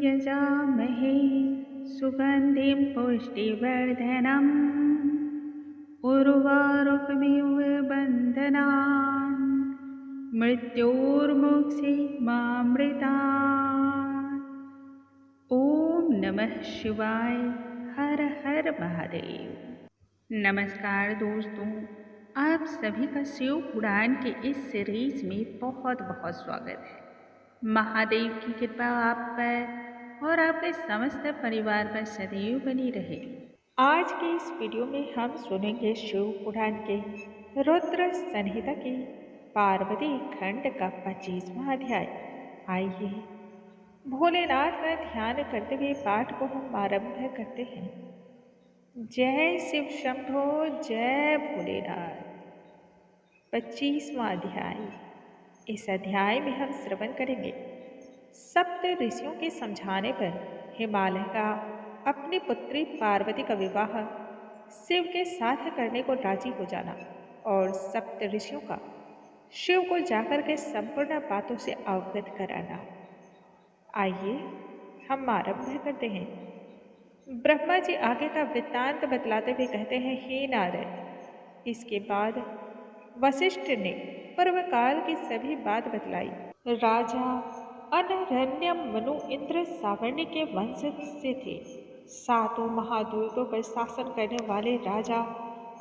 यजामहे सुगन्धिं पुष्टिवर्धनम् उर्वारुकमिव बन्धनान् मृत्योर्मुक्षीमामृतात्। ओम नमः शिवाय। हर हर महादेव। नमस्कार दोस्तों, आप सभी का शिव पुराण के इस सीरीज में बहुत बहुत स्वागत है। महादेव की कृपा आप पर और आपके समस्त परिवार पर सदैव बनी रहे। आज के इस वीडियो में हम सुनेंगे शिव पुराण के रुद्र संहिता के पार्वती खंड का 25वां अध्याय। आइए भोलेनाथ का ध्यान करते हुए पाठ को हम आरंभ करते हैं। जय शिव शंभो, जय भोलेनाथ। 25वां अध्याय। इस अध्याय में हम श्रवण करेंगे सप्त ऋषियों के समझाने पर हिमालय का अपनी पुत्री पार्वती का विवाह शिव के साथ करने को राजी हो जाना और सप्त ऋषियों का शिव को जाकर के संपूर्ण बातों से अवगत कराना। आइए हम आरंभ करते हैं। ब्रह्मा जी आगे का वृत्तांत बतलाते हुए कहते हैं, हे नारद, इसके बाद वशिष्ठ ने पूर्व काल की सभी बात बतलाई। राजा अनरण्य मनु इंद्र सावर्णी के वंश से थे। सातों महाद्वीपों पर शासन करने वाले राजा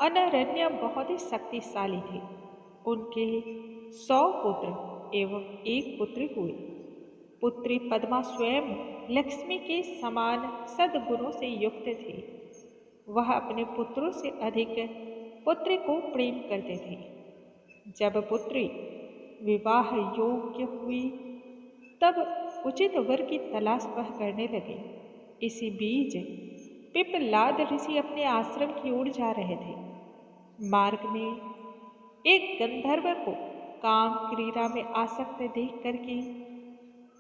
अनरण्य बहुत ही शक्तिशाली थे। उनके 100 पुत्र एवं एक पुत्री हुई। पुत्री पद्मा स्वयं लक्ष्मी के समान सद्गुणों से युक्त थी। वह अपने पुत्रों से अधिक पुत्री को प्रेम करते थे। जब पुत्री विवाह योग्य हुई तब उचित वर की तलाश वह करने लगे। इसी बीच पिप्पलाद ऋषि अपने आश्रम की ओर जा रहे थे। मार्ग में एक गंधर्व को काम क्रीड़ा में आसक्त देख करके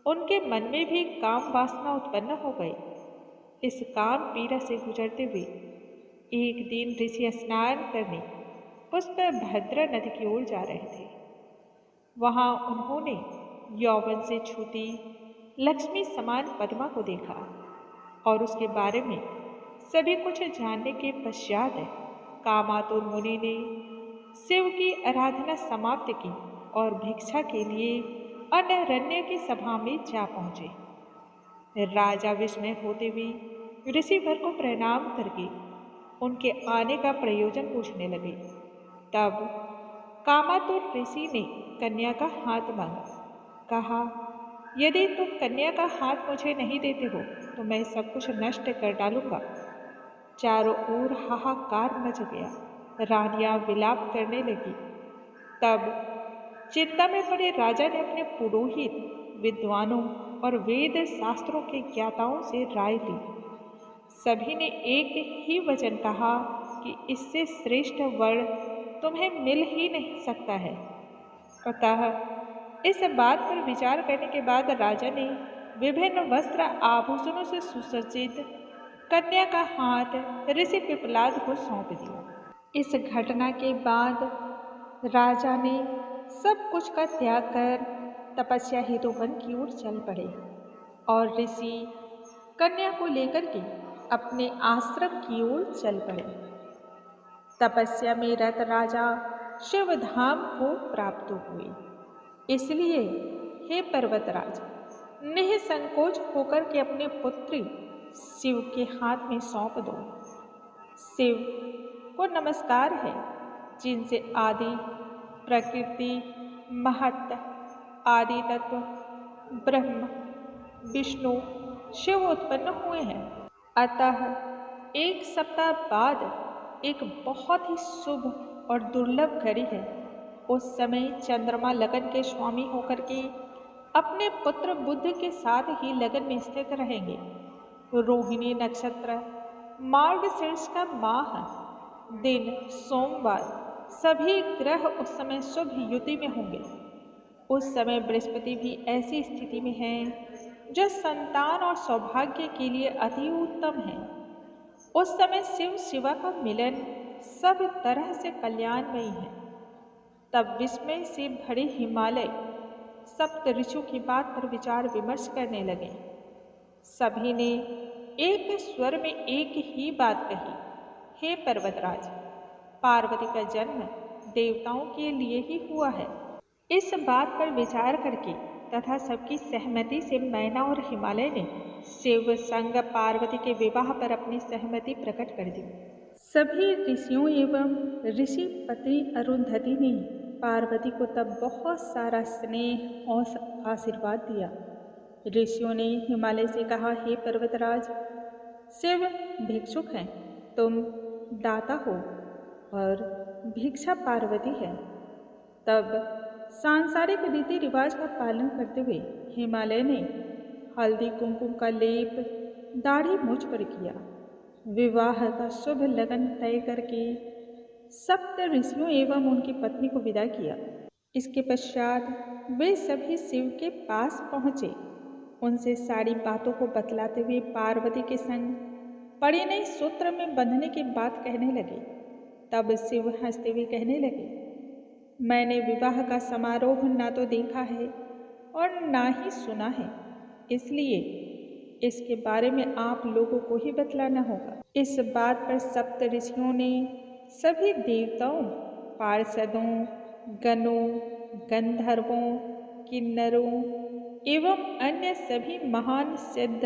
उनके मन में भी काम वासना उत्पन्न हो गई। इस काम पीड़ा से गुजरते हुए एक दिन ऋषि स्नान करने पुष्पभद्रा नदी की ओर जा रहे थे। वहां उन्होंने यौवन से छूती लक्ष्मी समान पद्मा को देखा और उसके बारे में सभी कुछ जानने के पश्चात कामातुर मुनि ने शिव की आराधना समाप्त की और भिक्षा के लिए अनरण्य की सभा में जा पहुंचे। राजा विस्मय होते हुए ऋषिवर को प्रणाम करके उनके आने का प्रयोजन पूछने लगे। तब कामातुर ऋषि ने कन्या का हाथ मांगा। कहा, यदि तुम कन्या का हाथ मुझे नहीं देते हो तो मैं सब कुछ नष्ट कर डालूंगा। चारों ओर हाहाकार मच गया। रानियां विलाप करने लगी। तब चिंता में पड़े राजा ने अपने पुरोहित, विद्वानों और वेद शास्त्रों के ज्ञाताओं से राय ली। सभी ने एक ही वचन कहा कि इससे श्रेष्ठ वर तुम्हें मिल ही नहीं सकता है। अतः इस बात पर विचार करने के बाद राजा ने विभिन्न वस्त्र आभूषणों से सुसज्जित कन्या का हाथ ऋषि पिप्पलाद को सौंप दिया। इस घटना के बाद राजा ने सब कुछ का त्याग कर तपस्या हेतु वन की ओर चल पड़े और ऋषि कन्या को लेकर के अपने आश्रम की ओर चल पड़े। तपस्या में रत राजा शिवधाम को प्राप्त हुए। इसलिए हे पर्वतराज, निःसंकोच होकर के अपने पुत्री शिव के हाथ में सौंप दो। शिव को नमस्कार है, जिनसे आदि प्रकृति, महत्व, आदि तत्व, ब्रह्म, विष्णु, शिव उत्पन्न हुए हैं। अतः एक सप्ताह बाद एक बहुत ही शुभ और दुर्लभ घड़ी है। उस समय चंद्रमा लगन के स्वामी होकर के अपने पुत्र बुध के साथ ही लगन में स्थित रहेंगे। रोहिणी नक्षत्र मार्गशीर्ष का माह, दिन सोमवार, सभी ग्रह उस समय शुभ युति में होंगे। उस समय बृहस्पति भी ऐसी स्थिति में है जो संतान और सौभाग्य के लिए अति उत्तम है। उस समय शिव शिवा का मिलन सब तरह से कल्याणमयी है। तब विस्मय से भरे हिमालय सप्त ऋषियों की बात पर विचार विमर्श करने लगे। सभी ने एक स्वर में एक ही बात कही, हे पर्वतराज, पार्वती का जन्म देवताओं के लिए ही हुआ है। इस बात पर विचार करके तथा सबकी सहमति से मैना और हिमालय ने शिव संग पार्वती के विवाह पर अपनी सहमति प्रकट कर दी। सभी ऋषियों एवं ऋषि पत्नी अरुंधति ने पार्वती को तब बहुत सारा स्नेह और आशीर्वाद दिया। ऋषियों ने हिमालय से कहा, हे पर्वतराज, शिव भिक्षुक हैं, तुम दाता हो और भिक्षा पार्वती है। तब सांसारिक रीति रिवाज का पालन करते हुए हिमालय ने हल्दी कुमकुम का लेप दाढ़ी मूंछ पर किया। विवाह का शुभ लगन तय करके सप्त ऋषियों एवं उनकी पत्नी को विदा किया। इसके पश्चात वे सभी शिव के पास पहुँचे। उनसे सारी बातों को बतलाते हुए पार्वती के संग परिणय सूत्र में बंधने की बात कहने लगे। तब शिव हंसते हुए कहने लगे, मैंने विवाह का समारोह ना तो देखा है और ना ही सुना है, इसलिए इसके बारे में आप लोगों को ही बतलाना होगा। इस बात पर सप्त ऋषियों ने सभी देवताओं, पार्षदों, गणों, गंधर्वों, किन्नरों एवं अन्य सभी महान सिद्ध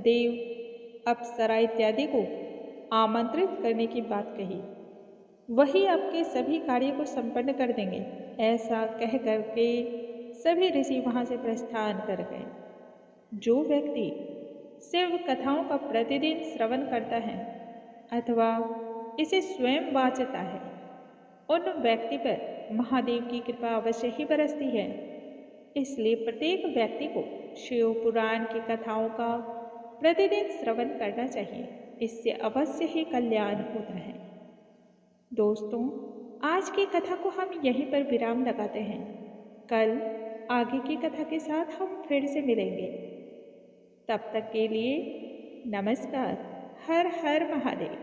देव, अप्सरा इत्यादि को आमंत्रित करने की बात कही। वही आपके सभी कार्य को संपन्न कर देंगे। ऐसा कह करके सभी ऋषि वहां से प्रस्थान कर गए। जो व्यक्ति शिव कथाओं का प्रतिदिन श्रवण करता है अथवा इसे स्वयं वाचता है, उन व्यक्ति पर महादेव की कृपा अवश्य ही बरसती है। इसलिए प्रत्येक व्यक्ति को शिव पुराण की कथाओं का प्रतिदिन श्रवण करना चाहिए। इससे अवश्य ही कल्याण होता है। दोस्तों, आज की कथा को हम यहीं पर विराम लगाते हैं। कल आगे की कथा के साथ हम फिर से मिलेंगे। तब तक के लिए नमस्कार। हर हर महादेव।